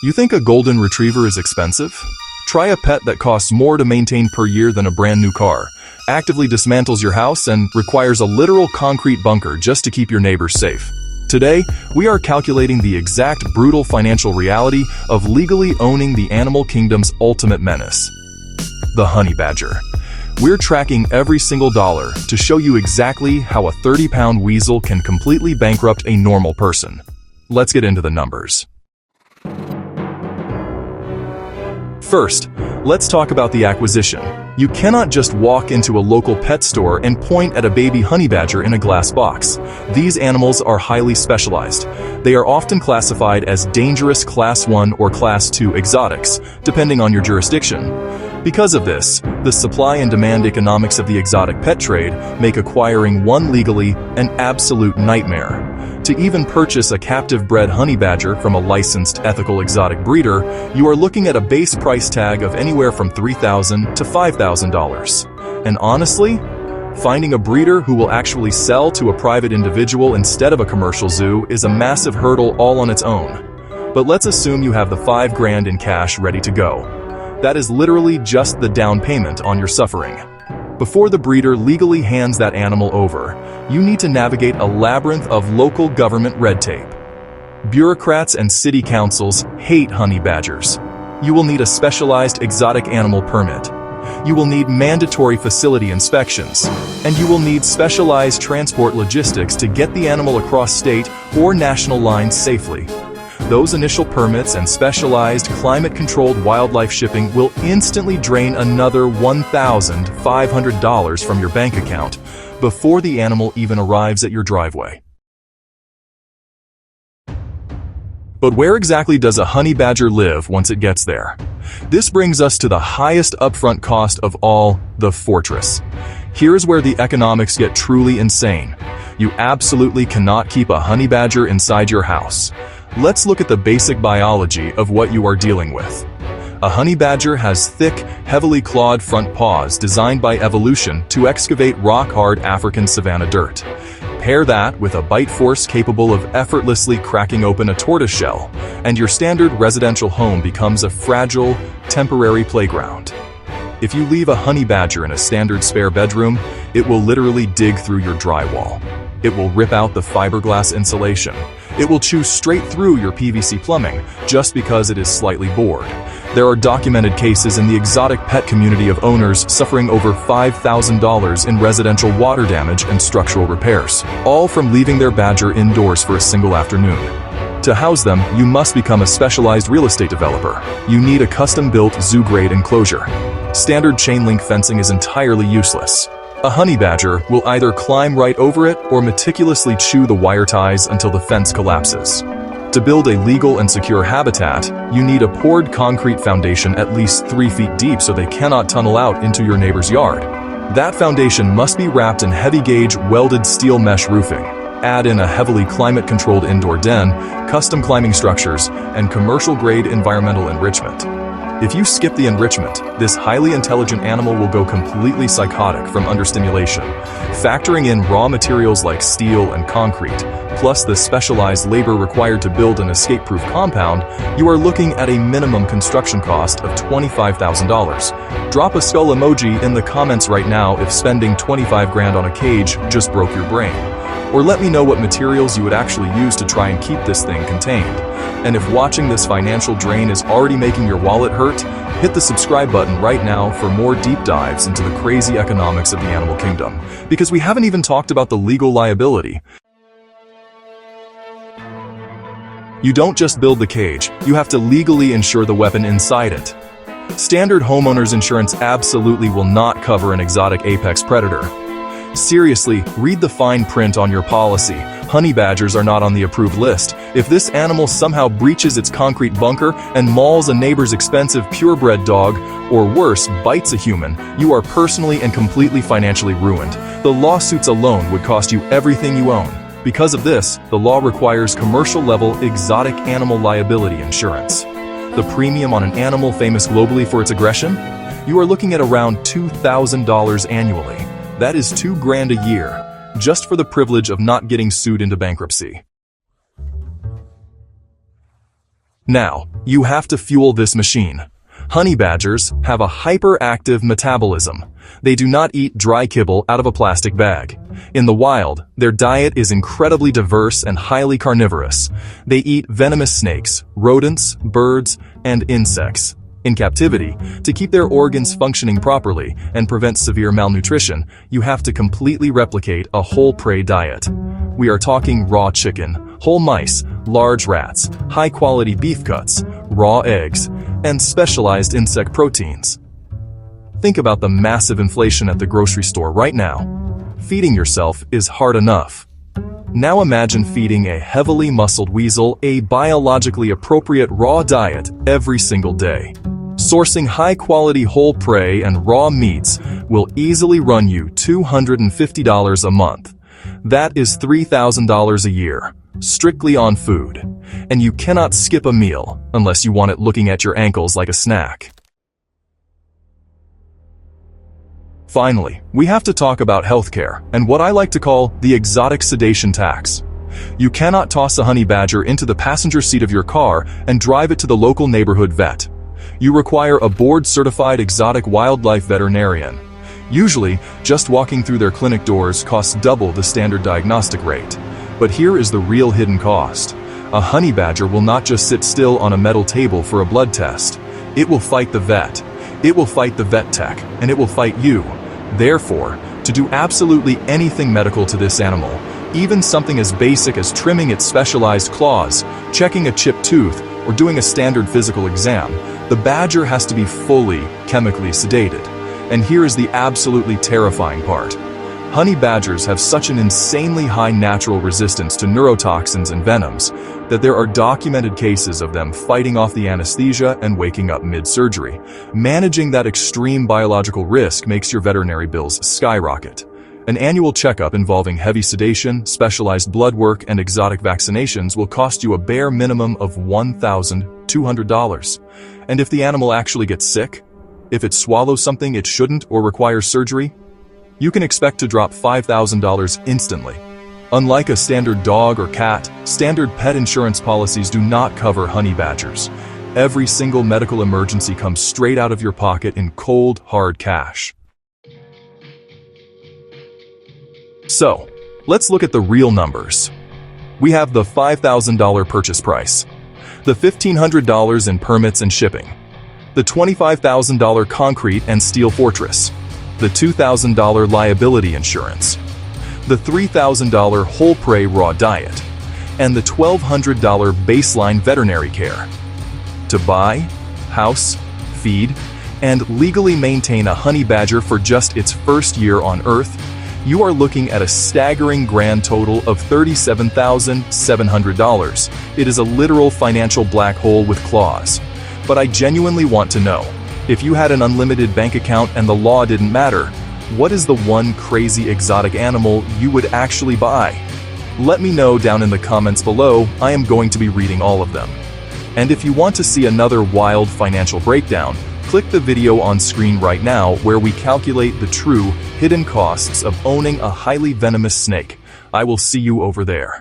You think a golden retriever is expensive? Try a pet that costs more to maintain per year than a brand new car, actively dismantles your house, and requires a literal concrete bunker just to keep your neighbors safe. Today, we are calculating the exact brutal financial reality of legally owning the animal kingdom's ultimate menace, the honey badger. We're tracking every single dollar to show you exactly how a 30-pound weasel can completely bankrupt a normal person. Let's get into the numbers. First, let's talk about the acquisition. You cannot just walk into a local pet store and point at a baby honey badger in a glass box. These animals are highly specialized. They are often classified as dangerous Class 1 or Class 2 exotics, depending on your jurisdiction. Because of this, the supply and demand economics of the exotic pet trade make acquiring one legally an absolute nightmare. To even purchase a captive-bred honey badger from a licensed ethical exotic breeder, you are looking at a base price tag of anywhere from $3,000 to $5,000. And honestly, finding a breeder who will actually sell to a private individual instead of a commercial zoo is a massive hurdle all on its own. But let's assume you have the $5,000 in cash ready to go. That is literally just the down payment on your suffering. Before the breeder legally hands that animal over, you need to navigate a labyrinth of local government red tape. Bureaucrats and city councils hate honey badgers. You will need a specialized exotic animal permit. You will need mandatory facility inspections. And you will need specialized transport logistics to get the animal across state or national lines safely. Those initial permits and specialized climate-controlled wildlife shipping will instantly drain another $1,500 from your bank account before the animal even arrives at your driveway. But where exactly does a honey badger live once it gets there? This brings us to the highest upfront cost of all, the fortress. Here's where the economics get truly insane. You absolutely cannot keep a honey badger inside your house. Let's look at the basic biology of what you are dealing with. A honey badger has thick, heavily clawed front paws designed by evolution to excavate rock-hard African savanna dirt. Pair that with a bite force capable of effortlessly cracking open a tortoise shell, and your standard residential home becomes a fragile, temporary playground. If you leave a honey badger in a standard spare bedroom, it will literally dig through your drywall. It will rip out the fiberglass insulation. It will chew straight through your PVC plumbing just because it is slightly bored. There are documented cases in the exotic pet community of owners suffering over $5,000 in residential water damage and structural repairs, all from leaving their badger indoors for a single afternoon. To house them, you must become a specialized real estate developer. You need a custom-built zoo-grade enclosure. Standard chain-link fencing is entirely useless. A honey badger will either climb right over it or meticulously chew the wire ties until the fence collapses. To build a legal and secure habitat, you need a poured concrete foundation at least 3 feet deep so they cannot tunnel out into your neighbor's yard. That foundation must be wrapped in heavy-gauge welded steel mesh roofing. Add in a heavily climate-controlled indoor den, custom climbing structures, and commercial-grade environmental enrichment. If you skip the enrichment, this highly intelligent animal will go completely psychotic from understimulation. Factoring in raw materials like steel and concrete, plus the specialized labor required to build an escape-proof compound, you are looking at a minimum construction cost of $25,000. Drop a skull emoji in the comments right now if spending $25,000 on a cage just broke your brain. Or let me know what materials you would actually use to try and keep this thing contained. And if watching this financial drain is already making your wallet hurt, hit the subscribe button right now for more deep dives into the crazy economics of the animal kingdom, because we haven't even talked about the legal liability. You don't just build the cage, you have to legally insure the weapon inside it. Standard homeowners insurance absolutely will not cover an exotic apex predator. Seriously, read the fine print on your policy. Honey badgers are not on the approved list. If this animal somehow breaches its concrete bunker and mauls a neighbor's expensive purebred dog, or worse, bites a human, you are personally and completely financially ruined. The lawsuits alone would cost you everything you own. Because of this, the law requires commercial-level exotic animal liability insurance. The premium on an animal famous globally for its aggression? You are looking at around $2,000 annually. That is $2,000 a year, just for the privilege of not getting sued into bankruptcy. Now, you have to fuel this machine. Honey badgers have a hyperactive metabolism. They do not eat dry kibble out of a plastic bag. In the wild, their diet is incredibly diverse and highly carnivorous. They eat venomous snakes, rodents, birds, and insects. In captivity, to keep their organs functioning properly and prevent severe malnutrition, you have to completely replicate a whole prey diet. We are talking raw chicken, whole mice, large rats, high-quality beef cuts, raw eggs, and specialized insect proteins. Think about the massive inflation at the grocery store right now. Feeding yourself is hard enough. Now imagine feeding a heavily muscled weasel a biologically appropriate raw diet every single day. Sourcing high-quality whole prey and raw meats will easily run you $250 a month. That is $3,000 a year, strictly on food. And you cannot skip a meal unless you want it looking at your ankles like a snack. Finally, we have to talk about healthcare and what I like to call the exotic sedation tax. You cannot toss a honey badger into the passenger seat of your car and drive it to the local neighborhood vet. You require a board-certified exotic wildlife veterinarian. Usually, just walking through their clinic doors costs double the standard diagnostic rate. But here is the real hidden cost. A honey badger will not just sit still on a metal table for a blood test. It will fight the vet. It will fight the vet tech, and it will fight you. Therefore, to do absolutely anything medical to this animal, even something as basic as trimming its specialized claws, checking a chipped tooth, or doing a standard physical exam, the badger has to be fully chemically sedated. And here is the absolutely terrifying part. Honey badgers have such an insanely high natural resistance to neurotoxins and venoms that there are documented cases of them fighting off the anesthesia and waking up mid-surgery. Managing that extreme biological risk makes your veterinary bills skyrocket. An annual checkup involving heavy sedation, specialized blood work, and exotic vaccinations will cost you a bare minimum of $1,200. And if the animal actually gets sick, if it swallows something it shouldn't or requires surgery, you can expect to drop $5,000 instantly. Unlike a standard dog or cat, standard pet insurance policies do not cover honey badgers. Every single medical emergency comes straight out of your pocket in cold, hard cash. So, let's look at the real numbers. We have the $5,000 purchase price, the $1,500 in permits and shipping, the $25,000 concrete and steel fortress, the $2,000 liability insurance, the $3,000 whole prey raw diet, and the $1,200 baseline veterinary care. To buy, house, feed, and legally maintain a honey badger for just its first year on Earth, you are looking at a staggering grand total of $37,700. It is a literal financial black hole with claws. But I genuinely want to know, if you had an unlimited bank account and the law didn't matter, what is the one crazy exotic animal you would actually buy? Let me know down in the comments below. I am going to be reading all of them. And if you want to see another wild financial breakdown, click the video on screen right now where we calculate the true hidden costs of owning a highly venomous snake. I will see you over there.